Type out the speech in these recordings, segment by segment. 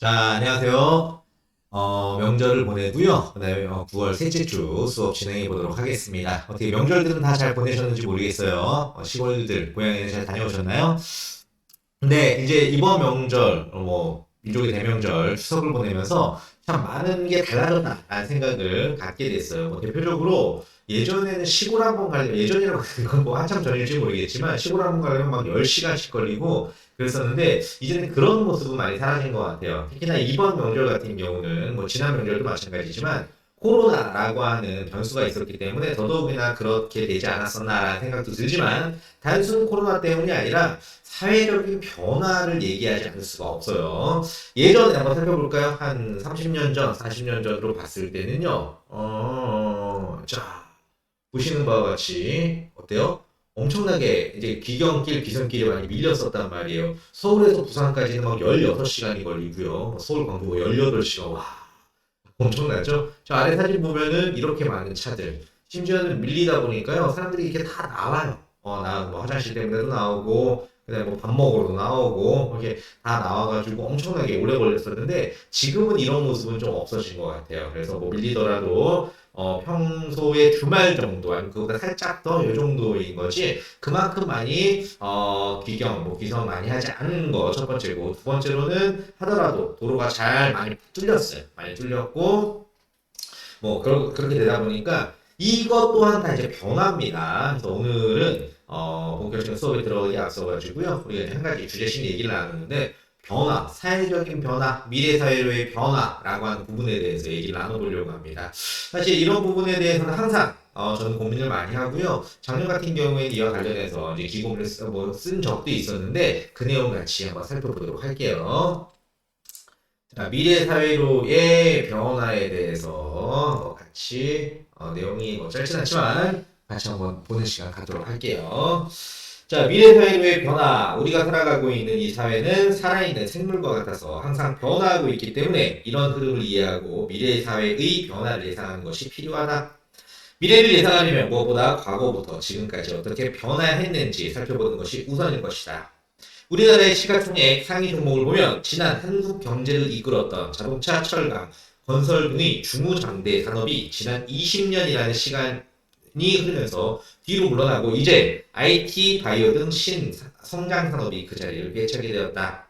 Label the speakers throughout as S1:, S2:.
S1: 자, 안녕하세요. 명절을 보내고요. 그다음에 9월 셋째 주 수업 진행해 보도록 하겠습니다. 어떻게 명절들은 다 잘 보내셨는지 모르겠어요. 시골들 고향에 잘 다녀오셨나요? 근데 이제 이번 명절, 민족의 대명절 추석을 보내면서 참 많은 게 달라졌다라는 생각을 갖게 됐어요. 대표적으로 예전에는 시골 한번 가려면, 예전이라고 하는 건 뭐 한참 전일지 모르겠지만, 시골 한번 가려면 막 10시간씩 걸리고 그랬었는데, 이제는 그런 모습은 많이 사라진 것 같아요. 특히나 이번 명절 같은 경우는, 뭐 지난 명절도 마찬가지지만, 코로나라고 하는 변수가 있었기 때문에 더더욱이나 그렇게 되지 않았었나라는 생각도 들지만, 단순 코로나 때문이 아니라 사회적인 변화를 얘기하지 않을 수가 없어요. 예전에 한번 살펴볼까요? 한 30년 전, 40년 전으로 봤을 때는요. 자, 보시는 바와 같이 어때요? 엄청나게 이제 귀경길, 귀성길이 많이 밀렸었단 말이에요. 서울에서 부산까지는 막 16시간이 걸리고요. 서울 광주가 18시간. 와, 엄청나죠? 저 아래 사진 보면은 이렇게 많은 차들. 심지어는 밀리다 보니까요. 사람들이 이렇게 다 나와요. 뭐 화장실 때문에도 나오고, 그다음에 뭐 밥 먹으러도 나오고, 이렇게 다 나와가지고 엄청나게 오래 걸렸었는데, 지금은 이런 모습은 좀 없어진 것 같아요. 그래서 뭐 밀리더라도, 평소에 주말 정도, 아니면 그보다 살짝 더 요 정도인 거지, 그만큼 많이, 귀성 많이 하지 않은 거, 첫 번째고, 두 번째로는 하더라도 도로가 잘 많이 뚫렸어요. 많이 뚫렸고, 그렇게 되다 보니까 이것 또한 다 이제 변화입니다. 그래서 오늘은 본격적인 수업에 들어가기 앞서가지고요. 우리가 이제 한 가지 주제식 얘기를 나누는데 변화, 사회적인 변화, 미래 사회로의 변화라고 하는 부분에 대해서 얘기를 나눠보려고 합니다. 사실 이런 부분에 대해서는 항상 저는 고민을 많이 하고요. 작년 같은 경우에 이와 관련해서 이제 기고문을 쓴 적도 있었는데 그 내용 같이 한번 살펴보도록 할게요. 자, 미래 사회로의 변화에 대해서 같이 내용이 짧진 않지만 같이 한번 보는 시간 갖도록 할게요. 자, 미래 사회로의 변화. 우리가 살아가고 있는 이 사회는 살아있는 생물과 같아서 항상 변화하고 있기 때문에 이런 흐름을 이해하고 미래 사회의 변화를 예상하는 것이 필요하다. 미래를 예상하려면 무엇보다 과거부터 지금까지 어떻게 변화했는지 살펴보는 것이 우선일 것이다. 우리나라의 시가총액 상위 종목을 보면 지난 한국 경제를 이끌었던 자동차, 철강, 건설 등의 중후장대 산업이 지난 20년이라는 시간이 흐르면서 뒤로 물러나고 이제 IT, 바이오 등 신성장 산업이 그 자리를 빼차게 되었다.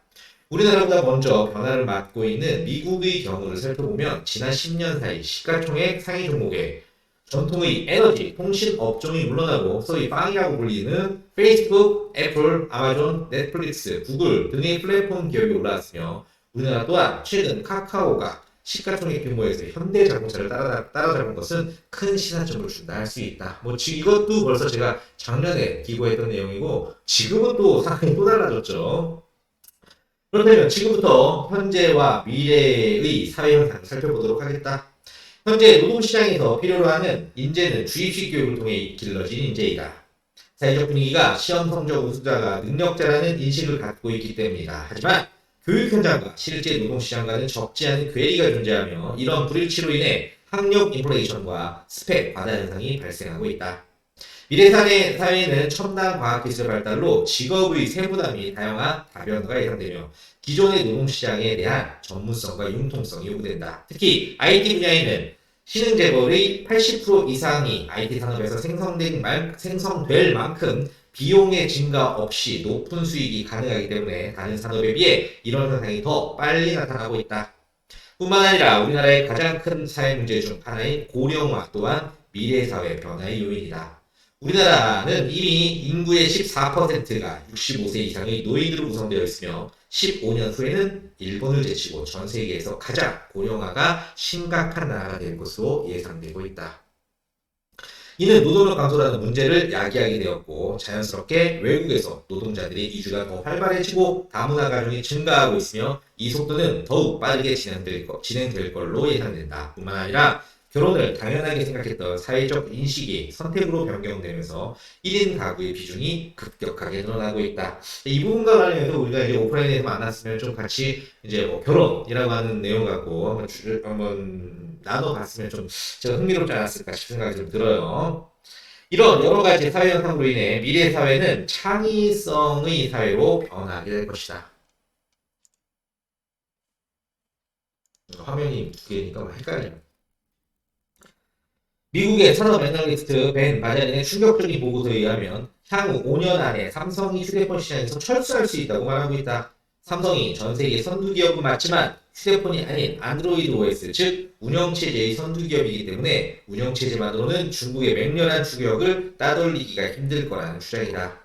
S1: 우리나라보다 먼저 변화를 맞고 있는 미국의 경우를 살펴보면 지난 10년 사이 시가총액 상위 종목에 전통의 에너지, 통신 업종이 물러나고 소위 빵이라고 불리는 페이스북, 애플, 아마존, 넷플릭스, 구글 등의 플랫폼 기업이 올라왔으며 우리나라 또한 최근 카카오가 시가총액 규모에서 현대자동차를 따라잡은 것은 큰 시사점을 준다 할 수 있다. 이것도 벌써 제가 작년에 기고했던 내용이고 지금은 또 상황이 또 달라졌죠. 그렇다면 지금부터 현재와 미래의 사회 현상을 살펴보도록 하겠다. 현재 노동시장에서 필요로 하는 인재는 주입식 교육을 통해 길러진 인재이다. 사회적 분위기가 시험 성적 우수자가 능력자라는 인식을 갖고 있기 때문이다. 하지만 교육 현장과 실제 노동시장과는 적지 않은 괴리가 존재하며 이런 불일치로 인해 학력 인플레이션과 스펙 과다 현상이 발생하고 있다. 미래 사회는 첨단 과학기술 발달로 직업의 세부담이 다양한 다변화가 예상되며 기존의 노동시장에 대한 전문성과 융통성이 요구된다. 특히 IT 분야에는 신흥 재벌의 80% 이상이 IT 산업에서 생성될 만큼 비용의 증가 없이 높은 수익이 가능하기 때문에 다른 산업에 비해 이런 현상이 더 빨리 나타나고 있다. 뿐만 아니라 우리나라의 가장 큰 사회 문제 중 하나인 고령화 또한 미래 사회 변화의 요인이다. 우리나라는 이미 인구의 14%가 65세 이상의 노인으로 구성되어 있으며 15년 후에는 일본을 제치고 전 세계에서 가장 고령화가 심각한 나라가 될 것으로 예상되고 있다. 이는 노동력 감소라는 문제를 야기하게 되었고 자연스럽게 외국에서 노동자들의 이주가 더 활발해지고 다문화 가정이 증가하고 있으며 이 속도는 더욱 빠르게 진행될 걸로 예상된다. 뿐만 아니라 결혼을 당연하게 생각했던 사회적 인식이 선택으로 변경되면서 1인 가구의 비중이 급격하게 늘어나고 있다. 이 부분과 관련해서 우리가 이제 오프라인에서 만났으면 좀 같이 이제 결혼이라고 하는 내용 갖고 한번 나눠봤으면 좀 제가 흥미롭지 않았을까 싶은 생각이 좀 들어요. 이런 여러 가지 사회 현상으로 인해 미래 사회는 창의성의 사회로 변화하게 될 것이다. 화면이 두 개니까 헷갈려요. 미국의 산업 애널리스트 벤 바자린의 충격적인 보고서에 의하면 향후 5년 안에 삼성이 휴대폰 시장에서 철수할 수 있다고 말하고 있다. 삼성이 전 세계 선두 기업은 맞지만 휴대폰이 아닌 안드로이드 OS, 즉 운영체제의 선두 기업이기 때문에 운영체제만으로는 중국의 맹렬한 추격을 따돌리기가 힘들 거라는 주장이다.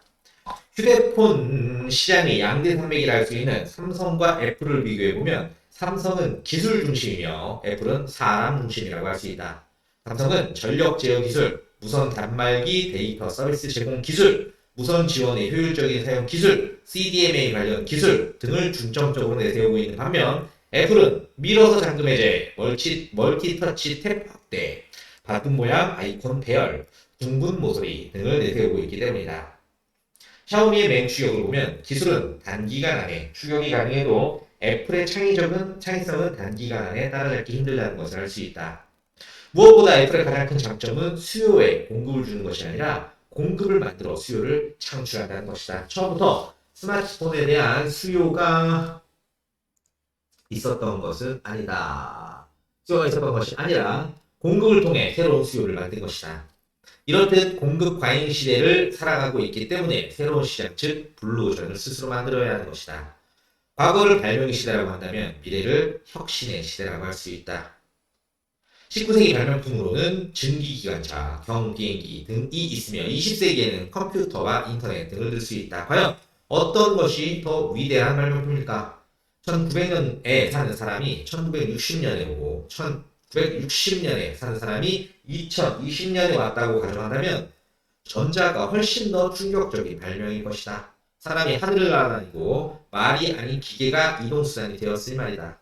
S1: 휴대폰 시장의 양대 산맥이라 할 수 있는 삼성과 애플을 비교해보면 삼성은 기술 중심이며 애플은 사람 중심이라고 할 수 있다. 삼성은 전력 제어 기술, 무선 단말기 데이터 서비스 제공 기술, 무선 지원의 효율적인 사용 기술, CDMA 관련 기술 등을 중점적으로 내세우고 있는 반면 애플은 밀어서 잠금 해제, 멀티터치 탭 확대, 바꿈 모양 아이콘 배열, 둥근 모서리 등을 내세우고 있기 때문이다. 샤오미의 맹추격을 보면 기술은 단기간 안에 추격이 가능해도 애플의 창의성은 단기간 안에 따라잡기 힘들다는 것을 알 수 있다. 무엇보다 애플의 가장 큰 장점은 수요에 공급을 주는 것이 아니라 공급을 만들어 수요를 창출한다는 것이다. 처음부터 스마트폰에 대한 수요가 있었던 것은 아니다. 수요가 있었던 것이 아니라 공급을 통해 새로운 수요를 만든 것이다. 이렇듯 공급 과잉 시대를 살아가고 있기 때문에 새로운 시장, 즉 블루오션을 스스로 만들어야 하는 것이다. 과거를 발명의 시대라고 한다면 미래를 혁신의 시대라고 할 수 있다. 19세기 발명품으로는 증기기관차, 경비행기 등이 있으며 20세기에는 컴퓨터와 인터넷 등을 들 수 있다. 과연 어떤 것이 더 위대한 발명품일까? 1900년에 사는 사람이 1960년에 오고 1960년에 사는 사람이 2020년에 왔다고 가정한다면 전자가 훨씬 더 충격적인 발명일 것이다. 사람이 하늘을 날아다니고 말이 아닌 기계가 이동수단이 되었을 말이다.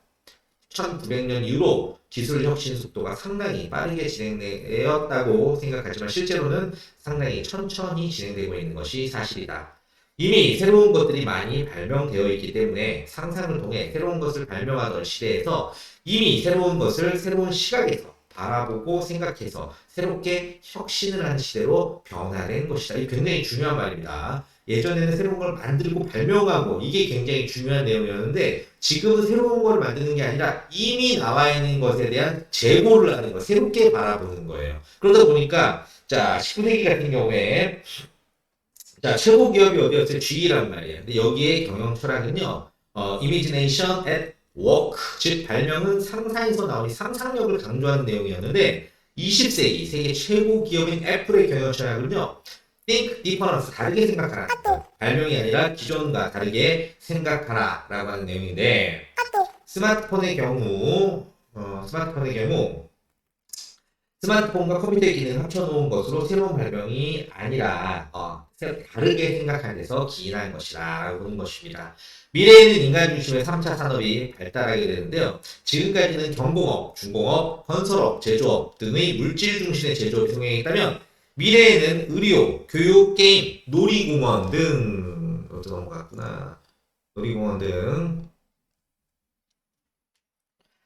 S1: 1900년 이후로 기술 혁신 속도가 상당히 빠르게 진행되었다고 생각하지만 실제로는 상당히 천천히 진행되고 있는 것이 사실이다. 이미 새로운 것들이 많이 발명되어 있기 때문에 상상을 통해 새로운 것을 발명하던 시대에서 이미 새로운 것을 새로운 시각에서 바라보고 생각해서 새롭게 혁신을 하는 시대로 변화된 것이다. 이게 굉장히 중요한 말입니다. 예전에는 새로운 걸 만들고 발명하고 이게 굉장히 중요한 내용이었는데 지금은 새로운 걸 만드는 게 아니라 이미 나와 있는 것에 대한 재고를 하는 거, 새롭게 바라보는 거예요. 그러다 보니까 자 19세기 같은 경우에 자 최고 기업이 어디였어요? GE란 말이에요. 근데 여기에 경영 철학은요, Imagination at Work, 즉 발명은 상상에서 나오니 상상력을 강조하는 내용이었는데 20세기 세계 최고 기업인 애플의 경영 철학은요, Think difference, 다르게 생각하라. 발명이 아니라 기존과 다르게 생각하라 라고 하는 내용인데 스마트폰의 경우 스마트폰과 컴퓨터의 기능을 합쳐놓은 것으로 새로운 발명이 아니라 다르게 생각하는 데서 기인한 것이다 라고 보는 것입니다. 미래에는 인간 중심의 3차 산업이 발달하게 되는데요. 지금까지는 경공업, 중공업, 건설업, 제조업 등의 물질 중심의 제조업이 성행했다면 미래에는 의료, 교육, 게임, 놀이공원 등 어디서 넘어갔구나. 놀이공원 등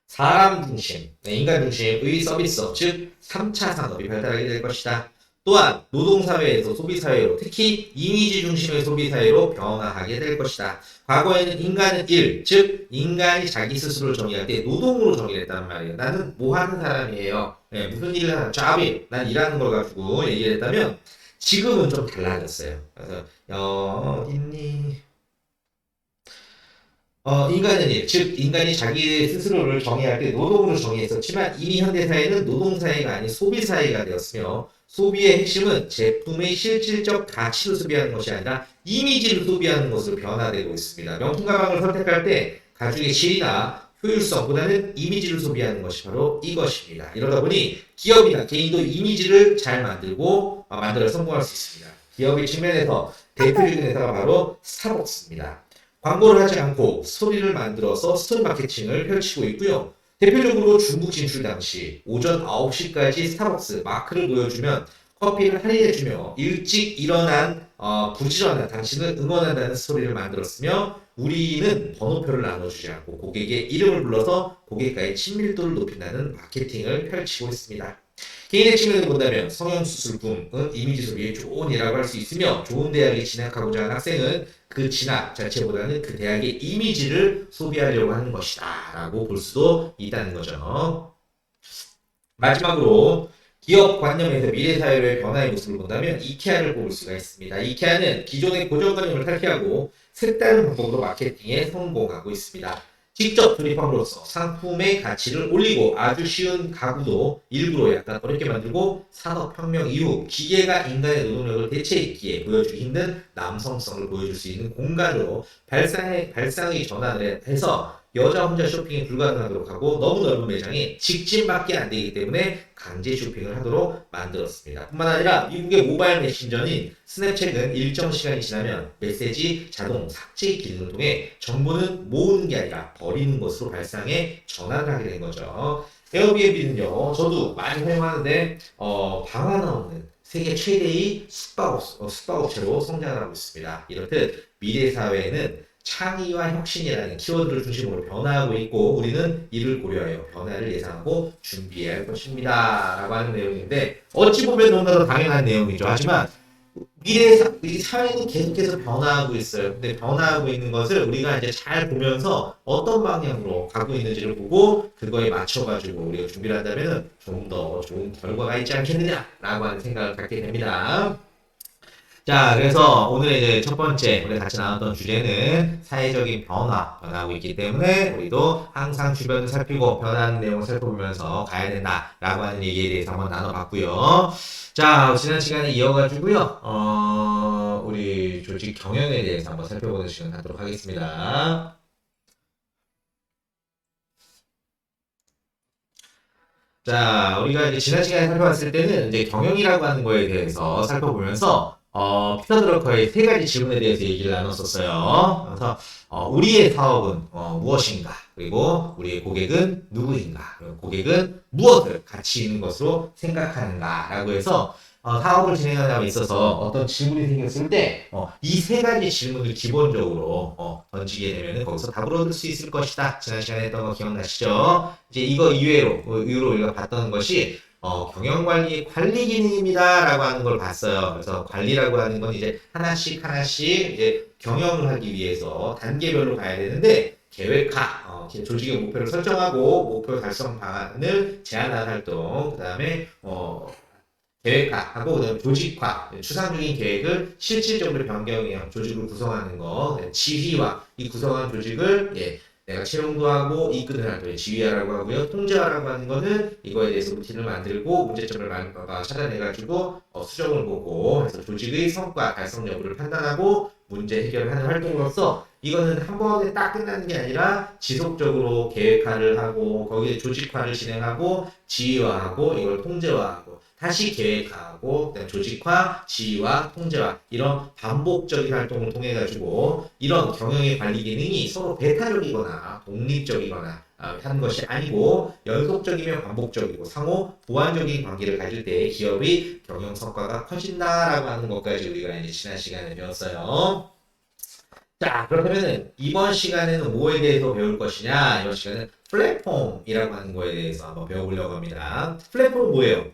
S1: 사람 중심, 인간 중심의 서비스업, 즉 3차 산업이 발달하게 될 것이다. 또한 노동사회에서 소비사회로, 특히 이미지 중심의 소비사회로 변화하게 될 것이다. 과거에는 인간은 일, 즉 인간이 자기 스스로를 정의할 때 노동으로 정의를 했단 말이에요. 나는 뭐 하는 사람이에요. 네, 무슨 일을 하는, 잡이, 난 일하는 걸 가지고 얘기를 했다면 지금은 좀 달라졌어요. 그래서 어딨니? 인간은 일, 즉 인간이 자기 스스로를 정의할 때 노동으로 정의했었지만 이미 현대사회는 노동사회가 아닌 소비사회가 되었으며 소비의 핵심은 제품의 실질적 가치를 소비하는 것이 아니라 이미지를 소비하는 것으로 변화되고 있습니다. 명품 가방을 선택할 때 가죽의 질이나 효율성보다는 이미지를 소비하는 것이 바로 이것입니다. 이러다 보니 기업이나 개인도 이미지를 잘 만들어 성공할 수 있습니다. 기업의 측면에서 대표적인 회사가 바로 스타벅스입니다. 광고를 하지 않고 스토리를 만들어서 스토리 마케팅을 펼치고 있고요. 대표적으로 중국 진출 당시 오전 9시까지 스타벅스 마크를 보여주면 커피를 할인해주며 일찍 일어난 부지런한 당신을 응원한다는 스토리를 만들었으며 우리는 번호표를 나눠주지 않고 고객의 이름을 불러서 고객과의 친밀도를 높인다는 마케팅을 펼치고 있습니다. 개인의 측면에서 본다면 성형수술금은 이미지 소비에 좋은 예라고 할 수 있으며 좋은 대학에 진학하고자 하는 학생은 그 진학 자체보다는 그 대학의 이미지를 소비하려고 하는 것이다 라고 볼 수도 있다는 거죠. 마지막으로 기업 관념에서 미래 사회의 변화의 모습을 본다면 이케아를 뽑을 수가 있습니다. 이케아는 기존의 고정관념을 탈피하고 색다른 방법으로 마케팅에 성공하고 있습니다. 직접 조립함으로써 상품의 가치를 올리고 아주 쉬운 가구도 일부러 약간 어렵게 만들고 산업혁명 이후 기계가 인간의 노동력을 대체했기에 보여주기 힘든 남성성을 보여줄 수 있는 공간으로 발상의 전환을 해서 여자 혼자 쇼핑이 불가능하도록 하고 너무 넓은 매장에 직진밖에 안 되기 때문에 강제 쇼핑을 하도록 만들었습니다. 뿐만 아니라 미국의 모바일 메신저인 스냅챗은 일정 시간이 지나면 메시지 자동 삭제 기능을 통해 정보는 모으는 게 아니라 버리는 것으로 발상에 전환을 하게 된 거죠. 에어비앤비는요, 저도 많이 사용하는데 방 하나 없는 세계 최대의 숙박업체로 성장을 하고 있습니다. 이렇듯 미래 사회에는 창의와 혁신이라는 키워드를 중심으로 변화하고 있고 우리는 이를 고려하여 변화를 예상하고 준비해야 할 것입니다. 라고 하는 내용인데 어찌 보면 너무나도 당연한 내용이죠. 하지만 이 사회는 계속해서 변화하고 있어요. 근데 변화하고 있는 것을 우리가 이제 잘 보면서 어떤 방향으로 가고 있는지를 보고 그거에 맞춰가지고 우리가 준비를 한다면 좀 더 좋은 결과가 있지 않겠느냐라고 하는 생각을 갖게 됩니다. 자, 그래서 오늘 이제 첫 번째 우리 같이 나눴던 주제는 사회적인 변화하고 있기 때문에 우리도 항상 주변을 살피고 변하는 내용을 살펴보면서 가야 된다라고 하는 얘기에 대해서 한번 나눠봤고요. 자, 지난 시간에 이어가지고요. 우리 조직 경영에 대해서 한번 살펴보는 시간 갖도록 하겠습니다. 자, 우리가 이제 지난 시간에 살펴봤을 때는 이제 경영이라고 하는 거에 대해서 살펴보면서 피터 드러커의 세 가지 질문에 대해서 얘기를 나눴었어요. 그래서 우리의 사업은 무엇인가? 그리고 우리의 고객은 누구인가? 그리고 고객은 무엇을 가치 있는 것으로 생각하는가라고 해서 사업을 진행하는 데 있어서 어떤 질문이 생겼을 때 이 세 가지 질문을 기본적으로 던지게 되면 거기서 답을 얻을 수 있을 것이다. 지난 시간에 했던 거 기억나시죠? 이제 이거 이후로 우리가 봤던 것이 경영관리의 관리 기능입니다. 라고 하는 걸 봤어요. 그래서 관리라고 하는 건 이제 하나씩 이제 경영을 하기 위해서 단계별로 가야 되는데 계획화, 조직의 목표를 설정하고 목표 달성 방안을 제안하는 활동, 그 다음에 계획화하고 그다음에 조직화, 추상적인 계획을 실질적으로 변경해서 조직을 구성하는 거, 지휘화, 이 구성한 조직을 내가 채용도 하고 이끄는 활동을 지휘하라고 하고요. 통제하라고 하는 거는 이거에 대해서 루틴을 만들고 문제점을 찾아내가지고 수정을 보고 해서 조직의 성과 달성 여부를 판단하고 문제 해결을 하는 활동으로서 이거는 한 번에 딱 끝나는 게 아니라 지속적으로 계획화를 하고 거기에 조직화를 진행하고 지휘화하고 이걸 통제화하고 다시 계획하고 그다음 조직화, 지휘화, 통제화 이런 반복적인 활동을 통해 가지고 이런 경영의 관리 기능이 서로 배타적이거나 독립적이거나 하는 것이 아니고 연속적이며 반복적이고 상호 보완적인 관계를 가질 때 기업의 경영 성과가 커진다라고 하는 것까지 우리가 이제 지난 시간에 배웠어요. 자, 그렇다면 이번 시간에는 뭐에 대해서 배울 것이냐? 이번 시간은 플랫폼이라고 하는 거에 대해서 한번 배워보려고 합니다. 플랫폼은 뭐예요?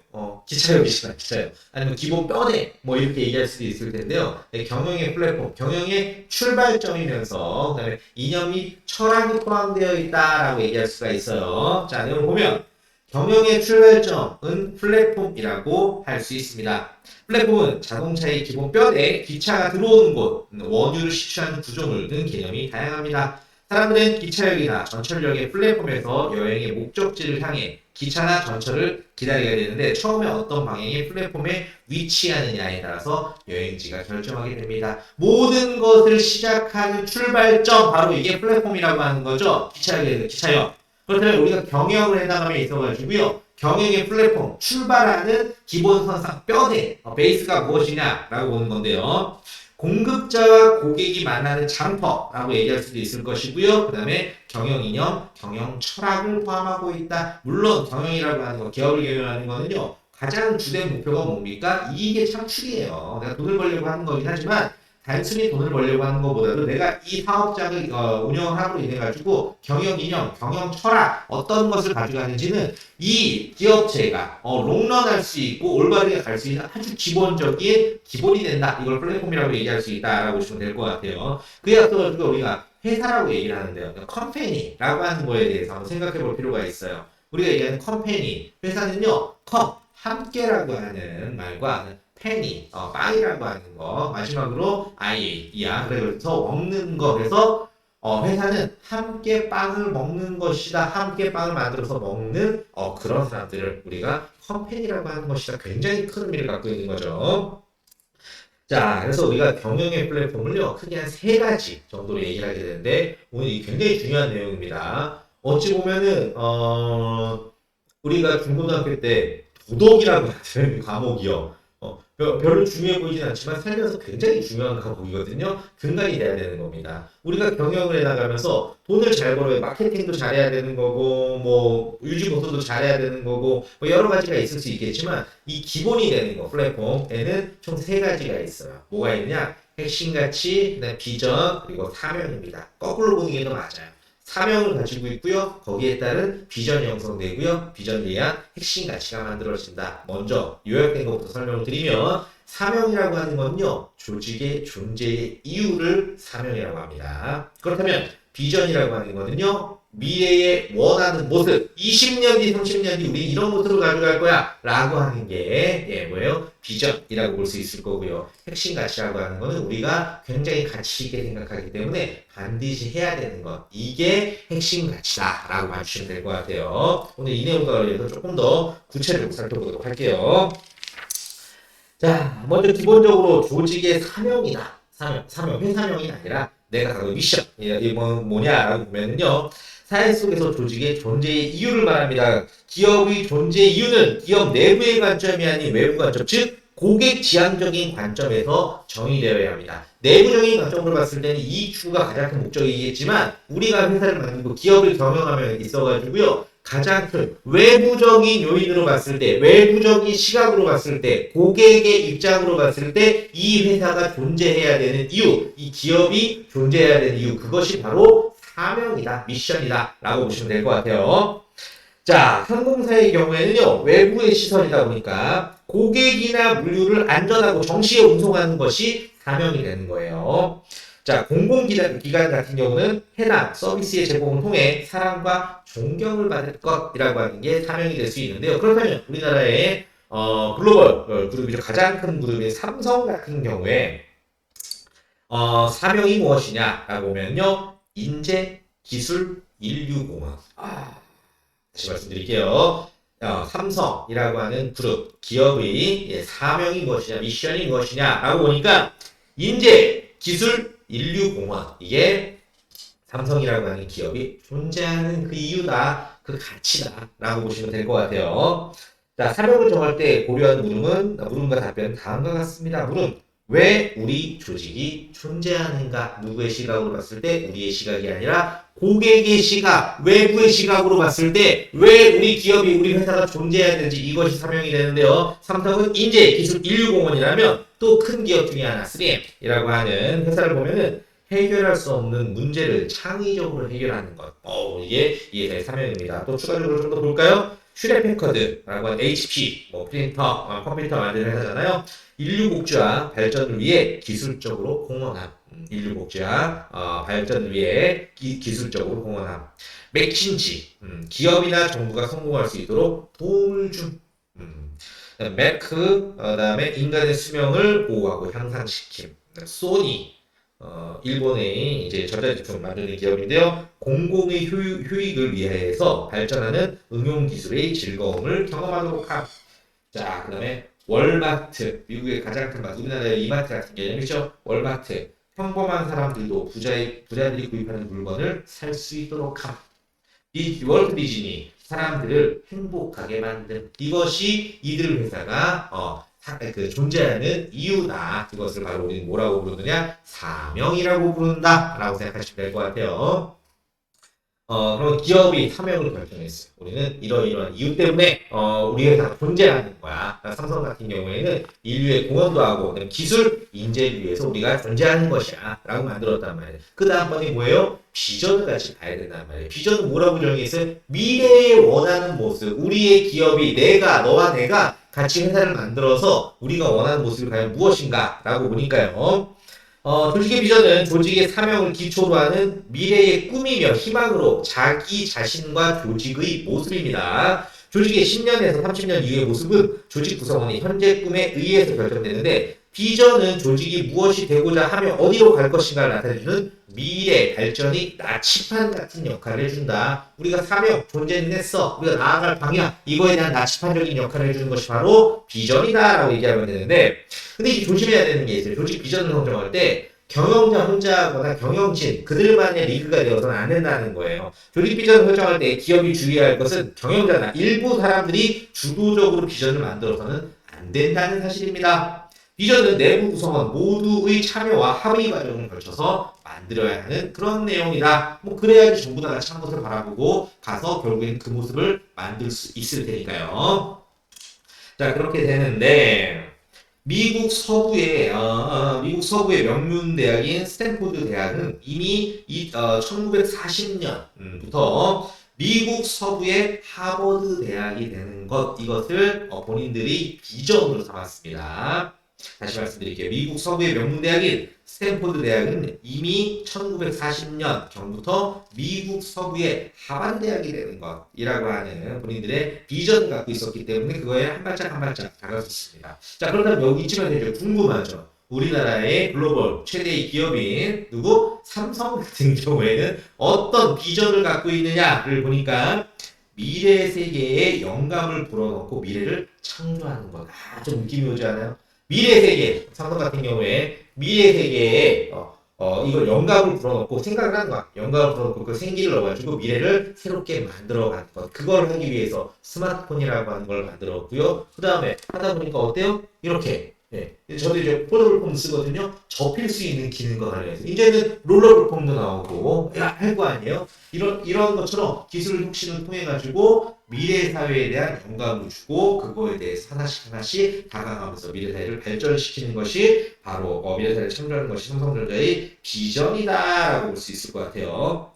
S1: 기차역이시나, 기차역. 아니면 기본 뼈대, 뭐 이렇게 얘기할 수도 있을 텐데요. 경영의 플랫폼, 경영의 출발점이면서, 그 다음에 이념이 철학이 포함되어 있다라고 얘기할 수가 있어요. 자, 내용 보면, 경영의 출발점은 플랫폼이라고 할 수 있습니다. 플랫폼은 자동차의 기본 뼈대, 기차가 들어오는 곳, 원유를 시추하는 구조물 등 개념이 다양합니다. 사람들은 기차역이나 전철역의 플랫폼에서 여행의 목적지를 향해 기차나 전철을 기다려야 되는데 처음에 어떤 방향의 플랫폼에 위치하느냐에 따라서 여행지가 결정하게 됩니다. 모든 것을 시작하는 출발점, 바로 이게 플랫폼이라고 하는 거죠. 기차역. 그렇다면 우리가 경영을 해나감에 있어가지고요. 경영의 플랫폼, 출발하는 기본선상, 뼈대, 베이스가 무엇이냐라고 보는 건데요. 공급자와 고객이 만나는 장터라고 얘기할 수도 있을 것이고요. 그 다음에 경영 이념, 경영 철학을 포함하고 있다. 물론 경영이라고 하는 거, 기업을 경영하는 거는요. 가장 주된 목표가 뭡니까? 이익의 창출이에요. 내가 돈을 벌려고 하는 거긴 하지만 단순히 돈을 벌려고 하는 것보다도 내가 이 사업장을 운영함으로 인해 가지고 경영 이념, 경영 철학 어떤 것을 가져가는지는 이 기업체가 롱런할 수 있고 올바르게 갈 수 있는 아주 기본적인 기본이 된다. 이걸 플랫폼이라고 얘기할 수 있다라고 보시면 될 것 같아요. 그에 앞서서 우리가 회사라고 얘기를 하는데요. 컴퍼니라고 하는 거에 대해서 한번 생각해 볼 필요가 있어요. 우리가 얘기하는 컴퍼니, 회사는요, 함께라고 하는 말과 penny, 빵이라고 하는 거, 마지막으로 이야. 그래서 먹는 거 해서 회사는 함께 빵을 먹는 것이다. 함께 빵을 만들어서 먹는 그런 사람들을 우리가 컴퍼니라고 하는 것이다. 굉장히 큰 의미를 갖고 있는 거죠. 자, 그래서 우리가 경영의 플랫폼을요, 크게 한 3가지 정도로 얘기를 하게 되는데, 오늘 이 굉장히 중요한 내용입니다. 어찌 보면은, 우리가 중고등학교 때 도덕이라고 하는 과목이요. 별로 중요해 보이진 않지만 살면서 굉장히 중요한 과목이거든요. 근간이 돼야 되는 겁니다. 우리가 경영을 해나가면서 돈을 잘 벌어야 마케팅도 잘해야 되는 거고, 뭐 유지 보수도 잘해야 되는 거고, 뭐 여러 가지가 있을 수 있겠지만 이 기본이 되는 거 플랫폼에는 총 3가지가 있어요. 뭐가 있냐? 핵심 가치, 그다음 비전, 그리고 사명입니다. 거꾸로 보는 게 더 맞아요. 사명을 가지고 있고요. 거기에 따른 비전이 형성되고요. 비전에 의한 핵심 가치가 만들어진다. 먼저 요약된 것부터 설명을 드리면 사명이라고 하는 건요. 조직의 존재의 이유를 사명이라고 합니다. 그렇다면 비전이라고 하는 거는요. 미래의 원하는 모습, 20년 뒤, 30년 뒤 우리 이런 모습을 가져갈 거야 라고 하는 게 뭐예요? 비전이라고 볼 수 있을 거고요. 핵심 가치라고 하는 거는 우리가 굉장히 가치 있게 생각하기 때문에 반드시 해야 되는 것, 이게 핵심 가치다 라고 봐주시면 될 것 같아요. 오늘 이 내용과 관련해서 조금 더 구체적으로 살펴보도록 할게요. 자, 먼저 기본적으로 조직의 사명이다. 사명, 회사명이 아니라 내가 갖고 미션, 이게 뭐냐라고 보면은요. 사회 속에서 조직의 존재의 이유를 말합니다. 기업의 존재의 이유는 기업 내부의 관점이 아닌 외부 관점, 즉 고객 지향적인 관점에서 정의되어야 합니다. 내부적인 관점으로 봤을 때는 이익 추구가 가장 큰 목적이겠지만 우리가 회사를 만들고 기업을 경영하며 있어가지고요. 가장 큰 외부적인 요인으로 봤을 때, 외부적인 시각으로 봤을 때, 고객의 입장으로 봤을 때 이 회사가 존재해야 되는 이유, 이 기업이 존재해야 되는 이유, 그것이 바로 사명이다, 미션이다 라고 보시면 될 것 같아요. 자, 항공사의 경우에는요, 외부의 시선이다 보니까 고객이나 물류를 안전하고 정시에 운송하는 것이 사명이 되는 거예요. 자, 공공기관 같은 경우는 해당 서비스의 제공을 통해 사랑과 존경을 받을 것이라고 하는 게 사명이 될 수 있는데요. 그렇다면 우리나라의 글로벌 그룹이죠. 가장 큰 그룹인 삼성 같은 경우에 사명이 무엇이냐라고 보면요. 인재, 기술, 인류공학. 다시 말씀드릴게요. 삼성이라고 하는 그룹, 기업의 사명이 무엇이냐, 미션이 무엇이냐라고 보니까 인재, 기술, 인류공학. 이게 삼성이라고 하는 기업이 존재하는 그 이유다, 그 가치다 라고 보시면 될 것 같아요. 자, 사명을 정할 때 고려한 물음과 답변은 다음과 같습니다. 물음, 왜 우리 조직이 존재하는가? 누구의 시각으로 봤을 때 우리의 시각이 아니라 고객의 시각, 외부의 시각으로 봤을 때 왜 우리 기업이, 우리 회사가 존재해야 되는지, 이것이 사명이 되는데요. 삼성은 인재, 기술, 인류공헌이라면 또 큰 기업 중에 하나 3M이라고 하는 회사를 보면은 해결할 수 없는 문제를 창의적으로 해결하는 것. 이게 회사의 사명입니다. 또 추가적으로 좀 더 볼까요? 슈레펜커드라고 하는 HP, 프린터, 컴퓨터 만드는 회사잖아요. 인류 복지와 발전을 위해 기술적으로 공헌함. 인류 복지와 발전을 위해 기술적으로 공헌함. 맥킨지, 기업이나 정부가 성공할 수 있도록 도움을 준. 매크, 그다음에 인간의 수명을 보호하고 향상시킴. 소니, 일본의 이제 전자제품 만드는 기업인데요. 공공의 효익을 위해서 발전하는 응용 기술의 즐거움을 경험하도록 함. 자, 그 다음에 월마트, 미국의 가장 큰 마트, 우리나라의 이마트 같은 개념이죠. 월마트, 평범한 사람들도 부자들이 구입하는 물건을 살 수 있도록 함. 월트 디즈니, 사람들을 행복하게 만든, 이것이 이들 회사가 존재하는 이유다. 그것을 바로 우리는 뭐라고 부르느냐? 사명이라고 부른다 라고 생각하시면 될 것 같아요. 그런 기업이 사명을 결정했어요. 우리는 이러이러한 이유 때문에 우리 회사가 존재하는 거야. 그러니까 삼성 같은 경우에는 인류의 공헌도 하고 기술 인재를 위해서 우리가 존재하는 것이야 라고 만들었단 말이에요. 그 다음번에 뭐예요? 비전을 같이 봐야 된단 말이에요. 비전은 뭐라고 정의했어요? 미래에 원하는 모습, 우리의 기업이 너와 내가 같이 회사를 만들어서 우리가 원하는 모습이 과연 무엇인가 라고 보니까요. 조직의 비전은 조직의 사명을 기초로 하는 미래의 꿈이며 희망으로 자기 자신과 조직의 모습입니다. 조직의 10년에서 30년 이후의 모습은 조직 구성원의 현재 꿈에 의해서 결정되는데 비전은 조직이 무엇이 되고자 하며 어디로 갈 것인가를 나타내주는 미래 발전의 나치판 같은 역할을 해준다. 우리가 사명, 존재는 했어. 우리가 나아갈 방향, 이거에 대한 나치판적인 역할을 해주는 것이 바로 비전이다 라고 얘기하면 되는데 근데 이 조심해야 되는 게 있어요. 조직 비전을 선정할 때 경영자 혼자 하거나 경영진 그들만의 리그가 되어서는 안 된다는 거예요. 조직 비전을 설정할 때 기업이 주의해야 할 것은 경영자나 일부 사람들이 주도적으로 비전을 만들어서는 안 된다는 사실입니다. 비전은 내부 구성원 모두의 참여와 합의 과정을 거쳐서 만들어야 하는 그런 내용이다. 그래야지 전부 다 같이 한 것을 바라보고 가서 결국엔 그 모습을 만들 수 있을 테니까요. 자, 그렇게 되는데 미국 서부의 명문 대학인 스탠포드 대학은 이미 1940년부터 미국 서부의 하버드 대학이 되는 이것을 본인들이 비전으로 삼았습니다. 다시 말씀드릴게요. 미국 서부의 명문 대학인 스탠포드 대학은 이미 1940년 경부터 미국 서부의 하버드 대학이 되는 것이라고 하는 본인들의 비전을 갖고 있었기 때문에 그거에 한 발짝 한 발짝 다가섰습니다. 자, 그렇다면 여기 이쯤에서 이제 궁금하죠. 우리나라의 글로벌 최대의 기업인 누구? 삼성 같은 경우에는 어떤 비전을 갖고 있느냐를 보니까 미래 세계에 영감을 불어넣고 미래를 창조하는 것. 좀 느낌이 오지 않아요? 미래 세계, 삼성 같은 경우에 미래 세계에 이걸 영감을 불어넣고 생각을 하는 거야. 영감을 불어넣고 그 생기를 넣어가지고 미래를 새롭게 만들어가는 것. 그걸 하기 위해서 스마트폰이라고 하는 걸 만들었고요. 그 다음에 하다 보니까 어때요? 이렇게. 예. 저도 이제 폴더블 폼 쓰거든요. 접힐 수 있는 기능과 관련해서. 이제는 롤러블 폼도 나오고, 할 거 아니에요? 이런 것처럼 기술 혁신을 통해가지고 미래 사회에 대한 영감을 주고, 그거에 대해서 하나씩 하나씩 다가가면서 미래 사회를 발전시키는 것이 바로 미래 사회를 창조하는 것이 삼성전자의 비전이다라고 볼 수 있을 것 같아요.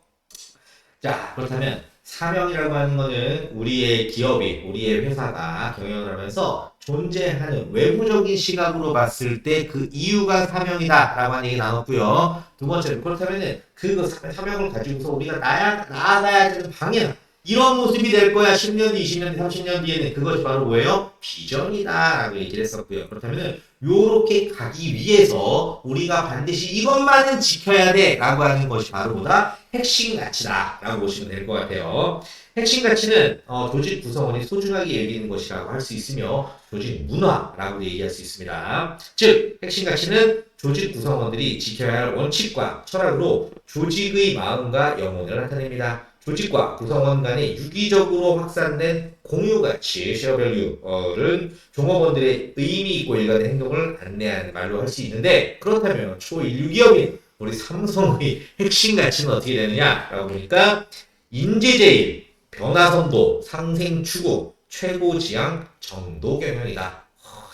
S1: 자, 그렇다면 사명이라고 하는 거는 우리의 기업이, 우리의 회사가 경영을 하면서 존재하는 외부적인 시각으로 봤을 때 그 이유가 사명이다 라고 하는 얘기 나눴고요. 두 번째로 그렇다면 그 사명을 가지고서 우리가 나아가야 되는 방향, 이런 모습이 될 거야. 10년, 20년, 30년 뒤에는 그것이 바로 뭐예요? 비전이다 라고 얘기를 했었고요. 그렇다면 요렇게 가기 위해서 우리가 반드시 이것만은 지켜야 돼 라고 하는 것이 바로 뭐다? 핵심 가치다 라고 보시면 될 것 같아요. 핵심 가치는 조직 구성원이 소중하게 여기는 것이라고 할 수 있으며 조직 문화라고 얘기할 수 있습니다. 즉 핵심 가치는 조직 구성원들이 지켜야 할 원칙과 철학으로 조직의 마음과 영혼을 나타냅니다. 조직과 구성원 간에 유기적으로 확산된 공유가치, 쉐어밸류는 종업원들의 의미 있고 일관된 행동을 안내하는 말로 할 수 있는데 그렇다면 초인류 기업인 우리 삼성의 핵심 가치는 어떻게 되느냐라고 보니까 인재제일, 변화선도, 상생추구, 최고지향, 정도경영이다.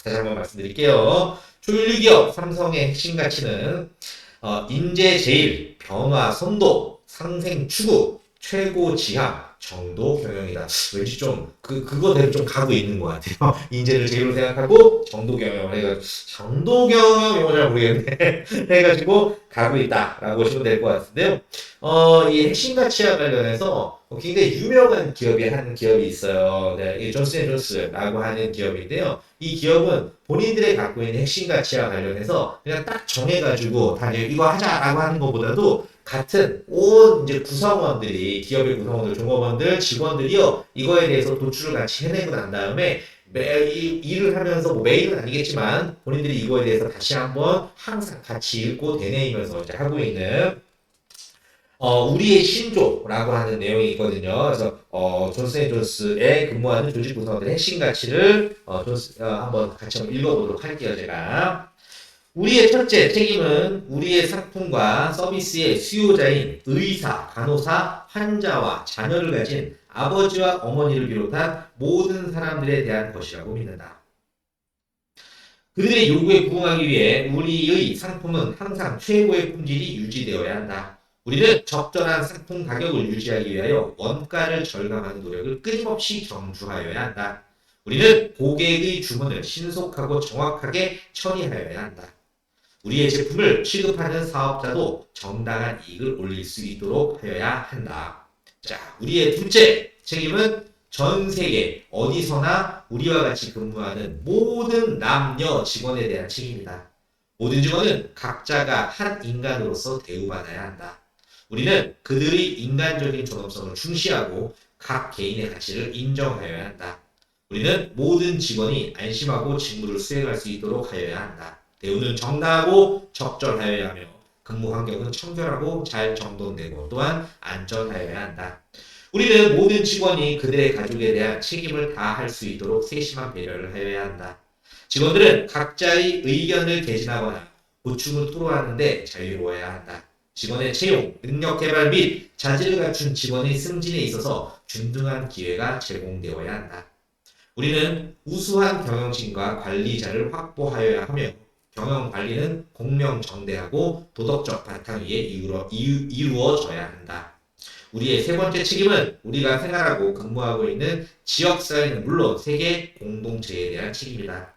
S1: 다시 한번 말씀드릴게요. 초인류 기업 삼성의 핵심 가치는 인재제일, 변화선도, 상생추구, 최고지향, 정도경영이다. 왠지 좀 그거대로 좀 가고 있는 것 같아요. 인재를 제일로 생각하고 정도경영을 해가지고 정도경영 용어 잘 모르겠네. 해가지고 가고 있다라고 보시면 될 것 같은데요. 이 핵심 가치와 관련해서 굉장히 유명한 한 기업이 있어요. 네, 이 존슨앤존스라고 하는 기업인데요. 이 기업은 본인들이 갖고 있는 핵심 가치와 관련해서 그냥 딱 정해가지고 다 이거 하자라고 하는 것보다도 같은 온 이제 구성원들이 기업의 구성원들, 종업원들, 직원들이요 이거에 대해서 도출을 같이 해내고 난 다음에 매일 일을 하면서 매일은 아니겠지만 본인들이 이거에 대해서 다시 한번 항상 같이 읽고 되뇌이면서 이제 하고 있는 우리의 신조라고 하는 내용이 있거든요. 그래서 존슨앤존스에 근무하는 조직 구성원들의 핵심 가치를 한번 같이 한번 읽어보도록 할게요, 제가. 우리의 첫째 책임은 우리의 상품과 서비스의 수요자인 의사, 간호사, 환자와 자녀를 가진 아버지와 어머니를 비롯한 모든 사람들에 대한 것이라고 믿는다. 그들의 요구에 부응하기 위해 우리의 상품은 항상 최고의 품질이 유지되어야 한다. 우리는 적절한 상품 가격을 유지하기 위하여 원가를 절감하는 노력을 끊임없이 경주하여야 한다. 우리는 고객의 주문을 신속하고 정확하게 처리하여야 한다. 우리의 제품을 취급하는 사업자도 정당한 이익을 올릴 수 있도록 하여야 한다. 자, 우리의 둘째 책임은 전 세계 어디서나 우리와 같이 근무하는 모든 남녀 직원에 대한 책임이다. 모든 직원은 각자가 한 인간으로서 대우받아야 한다. 우리는 그들의 인간적인 존엄성을 중시하고 각 개인의 가치를 인정하여야 한다. 우리는 모든 직원이 안심하고 직무를 수행할 수 있도록 하여야 한다. 대우는 정당하고 적절하여야 하며 근무 환경은 청결하고 잘 정돈되고 또한 안전하여야 한다. 우리는 모든 직원이 그들의 가족에 대한 책임을 다할 수 있도록 세심한 배려를 하여야 한다. 직원들은 각자의 의견을 개진하거나 고충을 토로하는데 자유로워야 한다. 직원의 채용, 능력 개발 및 자질을 갖춘 직원의 승진에 있어서 균등한 기회가 제공되어야 한다. 우리는 우수한 경영진과 관리자를 확보하여야 하며 경영 관리는 공명정대하고 도덕적 바탕 위에 이루어져야 한다. 우리의 세 번째 책임은 우리가 생활하고 근무하고 있는 지역사회는 물론 세계 공동체에 대한 책임이다.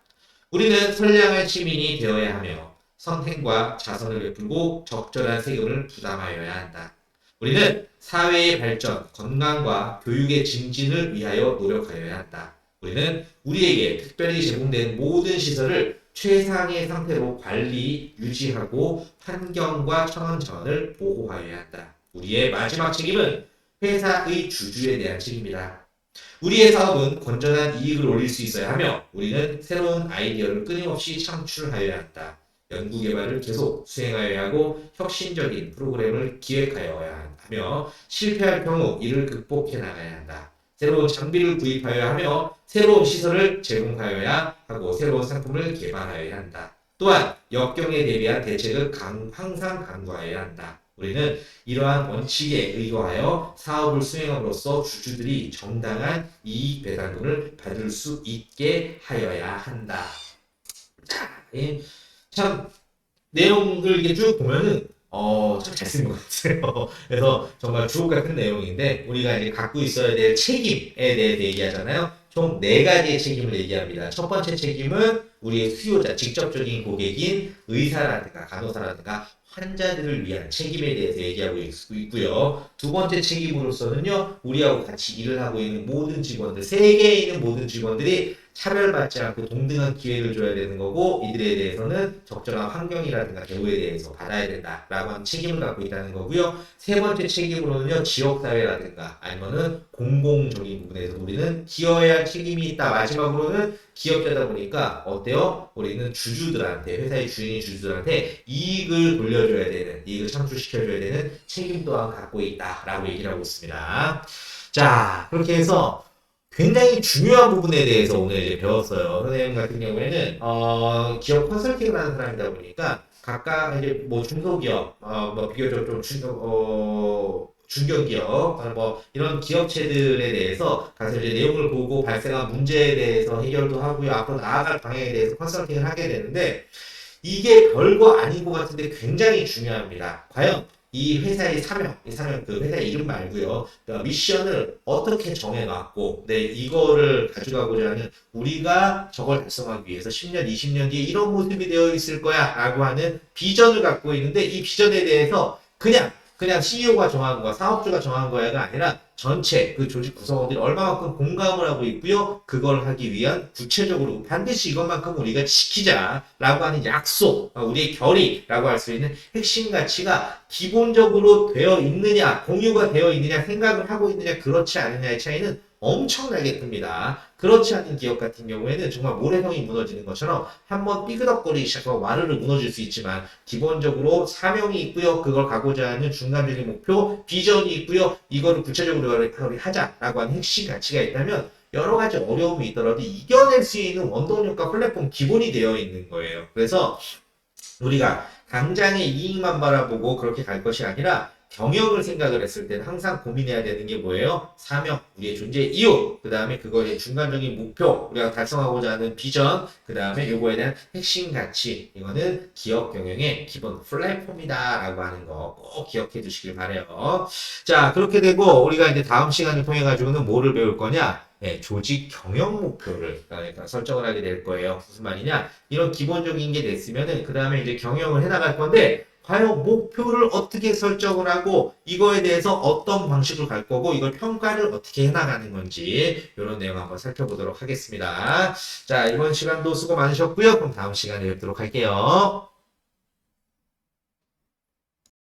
S1: 우리는 선량한 시민이 되어야 하며 선행과 자선을 베풀고 적절한 세금을 부담하여야 한다. 우리는 사회의 발전, 건강과 교육의 증진을 위하여 노력하여야 한다. 우리는 우리에게 특별히 제공된 모든 시설을 최상의 상태로 관리, 유지하고 환경과 천연자원을 보호하여야 한다. 우리의 마지막 책임은 회사의 주주에 대한 책임이다. 우리의 사업은 건전한 이익을 올릴 수 있어야 하며 우리는 새로운 아이디어를 끊임없이 창출하여야 한다. 연구개발을 계속 수행하여야 하고 혁신적인 프로그램을 기획하여야 하며 실패할 경우 이를 극복해 나가야 한다. 새로운 장비를 구입하여야 하며 새로운 시설을 제공하여야 하고 새로운 상품을 개발하여야 한다. 또한 역경에 대비한 대책을 항상 강구하여야 한다. 우리는 이러한 원칙에 의거하여 사업을 수행함으로써 주주들이 정당한 이익 배당금을 받을 수 있게 하여야 한다. 참 내용을 이렇게 쭉 보면은 참 잘 쓴 것 같아요. 그래서 정말 주옥 같은 내용인데 우리가 이제 갖고 있어야 될 책임에 대해 얘기하잖아요. 총 4가지의 책임을 얘기합니다. 첫 번째 책임은 우리의 수요자, 직접적인 고객인 의사라든가 간호사라든가 환자들을 위한 책임에 대해서 얘기하고 있고요. 두 번째 책임으로서는요, 우리하고 같이 일을 하고 있는 모든 직원들, 세계에 있는 모든 직원들이 차별받지 않고 동등한 기회를 줘야 되는 거고 이들에 대해서는 적절한 환경이라든가 대우에 대해서 받아야 된다라고 하는 책임을 갖고 있다는 거고요. 세 번째 책임으로는요, 지역사회라든가 아니면은 공공적인 부분에서 우리는 기여해야 할 책임이 있다. 마지막으로는 기업자다 보니까 어때요? 우리는 주주들한테, 회사의 주인인 주주들한테 이익을 돌려줘야 되는, 이익을 창출시켜줘야 되는 책임 또한 갖고 있다라고 얘기를 하고 있습니다. 자, 그렇게 해서 굉장히 중요한 부분에 대해서 오늘 이제 배웠어요. 선생님 같은 경우에는 기업 컨설팅을 하는 사람이다 보니까 각각 이제 뭐 중소기업, 뭐 비교적 좀 중견기업, 뭐 이런 기업체들에 대해서 가서 이제 내용을 보고 발생한 문제에 대해서 해결도 하고요. 앞으로 나아갈 방향에 대해서 컨설팅을 하게 되는데 이게 별거 아닌 것 같은데 굉장히 중요합니다. 과연 이 회사의 사명, 그 회사의 이름 말고요. 그러니까 미션을 어떻게 정해놨고, 네, 이거를 가져가고자 하는 우리가 저걸 달성하기 위해서 10년, 20년 뒤에 이런 모습이 되어 있을 거야 라고 하는 비전을 갖고 있는데 이 비전에 대해서 그냥 CEO가 정한 거, 사업주가 정한 거야가 아니라 전체 그 조직 구성원들이 얼마만큼 공감을 하고 있고요. 그걸 하기 위한 구체적으로 반드시 이것만큼 우리가 지키자라고 하는 약속, 우리의 결의라고 할 수 있는 핵심 가치가 기본적으로 되어 있느냐, 공유가 되어 있느냐, 생각을 하고 있느냐, 그렇지 않느냐의 차이는 엄청나게 큽니다. 그렇지 않은 기업 같은 경우에는 정말 모래성이 무너지는 것처럼 한번 삐그덕거리기 시작하고 와르르 무너질 수 있지만 기본적으로 사명이 있고요. 그걸 가고자 하는 중간적인 목표, 비전이 있고요. 이거를 구체적으로 하자라고 하는 핵심 가치가 있다면 여러 가지 어려움이 있더라도 이겨낼 수 있는 원동력과 플랫폼 기본이 되어 있는 거예요. 그래서 우리가 당장의 이익만 바라보고 그렇게 갈 것이 아니라 경영을 생각을 했을 때는 항상 고민해야 되는 게 뭐예요? 사명, 우리의 존재 이유, 그 다음에 그거의 중간적인 목표, 우리가 달성하고자 하는 비전, 그 다음에 요거에 대한 핵심 가치, 이거는 기업 경영의 기본 플랫폼이다라고 하는 거 꼭 기억해 두시길 바래요. 자, 그렇게 되고 우리가 이제 다음 시간을 통해 가지고는 뭐를 배울 거냐? 네, 조직 경영 목표를 그러니까 설정을 하게 될 거예요. 무슨 말이냐? 이런 기본적인 게 됐으면은 그 다음에 이제 경영을 해나갈 건데 과연 목표를 어떻게 설정을 하고 이거에 대해서 어떤 방식으로 갈 거고 이걸 평가를 어떻게 해나가는 건지 이런 내용 한번 살펴보도록 하겠습니다. 자, 이번 시간도 수고 많으셨고요. 그럼 다음 시간에 뵙도록 할게요.